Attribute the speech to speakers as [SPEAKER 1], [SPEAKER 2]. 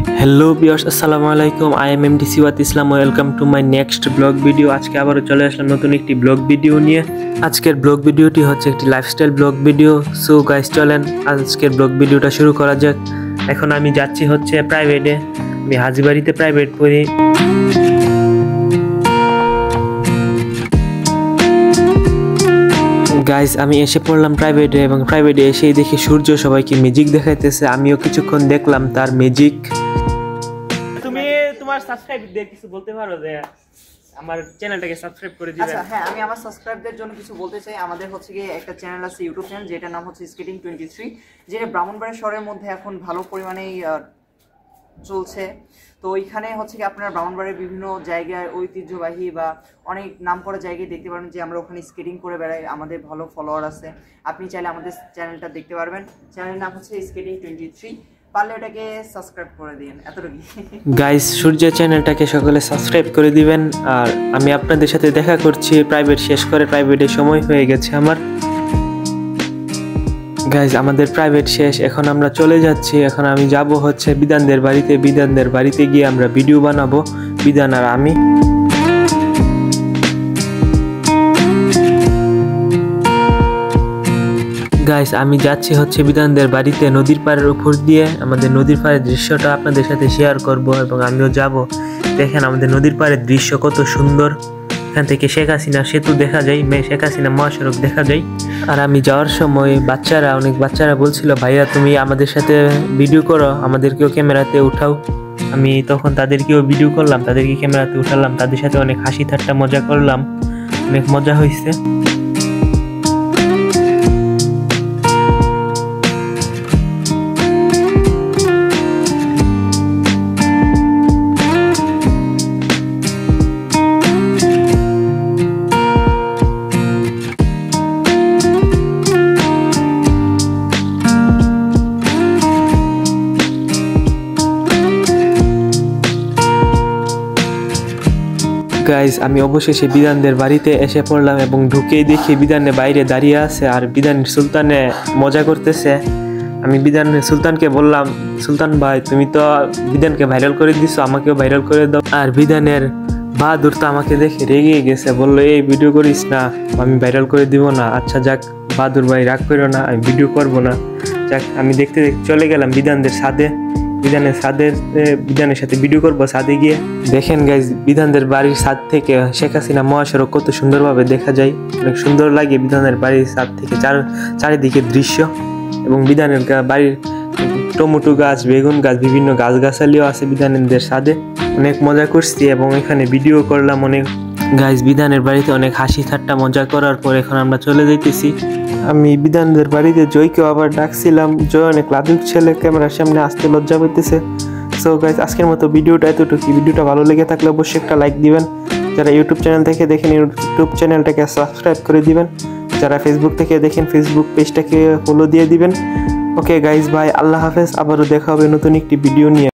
[SPEAKER 1] Hello viewers আসসালামু আলাইকুম I am MD Siwat Islam welcome to my next blog video. আজকে আবারও চলে আসলাম নতুন একটি ব্লগ ভিডিও নিয়ে। আজকের ব্লগ ভিডিওটি হচ্ছে একটি lifestyle blog video. So guys চলেন আজকের ব্লগ ভিডিওটা শুরু করা যাক। এখন আমি যাচ্ছি হচ্ছে প্রাইভেটে, আমি হাজিবাড়িতে প্রাইভেট পড়ি। গাইস আমি এসে পড়লাম প্রাইভেটে এবং প্রাইভেটে এসেই দেখি সূর্য সবাইকে ম্যাজিক দেখাইতেছে, আমিও কিছুক্ষণ দেখলাম তার ম্যাজিক। তুমি তোমার সাবস্ক্রাইবদের কিছু বলতে পারো যে আমার চ্যানেলটাকে সাবস্ক্রাইব করে দিবেন?
[SPEAKER 2] আচ্ছা হ্যাঁ, আমি আমার সাবস্ক্রাইবদের জন্য কিছু বলতে চাই। আমাদের হচ্ছে গিয়ে একটা চ্যানেল আছে, ইউটিউব চ্যানেল, যেটার নাম হচ্ছে স্কেটিং 23, যেটা ব্রাহ্মণবাড়িয়া শহরের মধ্যে এখন ভালো পরিমাণেই চলছে। তো ওইখানে হচ্ছে কি আপনারা ব্রাহ্মণবাড়িয়ার বিভিন্ন জায়গায় ঐতিহ্যবাহী বা অনেক নাম করা জায়গায় দেখতে পারবেন যে আমরা ওখানে স্কেটিং করে বেড়াই। আমাদের ভালো ফলোয়ার আছে, আপনি চাইলে আমাদের চ্যানেলটা দেখতে পারবেন। চ্যানেলের নাম হচ্ছে স্কেটিং 23, পারলে ওটাকে সাবস্ক্রাইব করে দিন, এতটুকুই।
[SPEAKER 1] গাইস সূর্যের চ্যানেলটাকে সকলে সাবস্ক্রাইব করে দিবেন। আর আমি আপনাদের সাথে দেখা করছি প্রাইভেট শেষ করে, প্রাইভেটের সময় হয়ে গেছে আমার। গাইজ আমাদের প্রাইভেট শেষ, এখন আমরা চলে যাচ্ছি। এখন আমি যাব হচ্ছে বিধানদের বাড়িতে। বিধানদের বাড়িতে গিয়ে আমরা ভিডিও বানাবো, বিধান আর আমি। গাইস আমি যাচ্ছি হচ্ছে বিধানদের বাড়িতে নদীর পাড়ের উপর দিয়ে। আমাদের নদীর পাড়ের দৃশ্যটা আপনাদের সাথে শেয়ার করব এবং আমিও যাব। দেখেন আমাদের নদীর পাড়ের দৃশ্য কত সুন্দর। এখান থেকে শেখ হাসিনা সেতু দেখা যায়, শেখ হাসিনা মহাসড়ক দেখা যায়। আর আমি যাওয়ার সময় অনেক বাচ্চারা বলছিল ভাইয়া তুমি আমাদের সাথে ভিডিও করো, আমাদেরকেও ক্যামেরাতে উঠাও। আমি তখন তাদেরকেও ভিডিও করলাম, তাদেরকে ক্যামেরাতে উঠালাম, তাদের সাথে অনেক হাসি ঠাট্টা মজা করলাম, অনেক মজা হয়েছে। গাইজ আমি অবশেষে বিধানদের বাড়িতে এসে পড়লাম এবং ঢুকেই দেখি বিধানের বাইরে দাঁড়িয়ে আছে আর বিধানের সুলতানে মজা করতেছে। আমি বিধানের সুলতানকে বললাম, সুলতান ভাই তুমি তো বিধানকে ভাইরাল করে দিছো, আমাকেও ভাইরাল করে দাও। আর বিধানের বাহাদুর তো আমাকে দেখে রেগে গেছে, বললো এই ভিডিও করিস না, আমি ভাইরাল করে দিব না। আচ্ছা যাক বাহাদুর ভাই রাগ করো না, আমি ভিডিও করবো না। যাক আমি দেখতে দেখতে চলে গেলাম বিধানদের ছাদে। বিধানের সাথে ভিডিও করবো ছাদে গিয়ে। দেখেন গাইজ বিধানদের বাড়ির ছাদ থেকে শেখ হাসিনা মহাসড়ক কত সুন্দরভাবে দেখা যায়, অনেক সুন্দর লাগে বিধানের বাড়ির ছাদ থেকে চারিদিকে দৃশ্য। এবং বিধানের বাড়ির টমেটো গাছ, বেগুন গাছ, বিভিন্ন গাছগাছালিও আছে বিধানদের ছাদে। অনেক মজা করছি এবং এখানে ভিডিও করলাম অনেক। গাইজ বিধানের বাড়িতে অনেক হাসি ঠাট্টা মজা করার পর এখন আমরা চলে যাইতেছি। আমি বিধানদের বাড়িতে জয়কেও আবার ডাকছিলাম, জয় অনেক লাজুক ছেলে, ক্যামেরার সামনে আসতে লজ্জা পেতেছে। সো গাইজ আজকের মতো ভিডিওটা এতটুকু। ভিডিওটা ভালো লেগে থাকলে অবশ্যই একটা লাইক দিবেন। যারা ইউটিউব চ্যানেল থেকে দেখেন ইউটিউব চ্যানেলটাকে সাবস্ক্রাইব করে দিবেন। যারা ফেসবুক থেকে দেখেন ফেসবুক পেজটাকে ফলো দিয়ে দিবেন। ওকে গাইজ বাই, আল্লাহ হাফেজ। আবারও দেখা হবে নতুন একটি ভিডিও নিয়ে।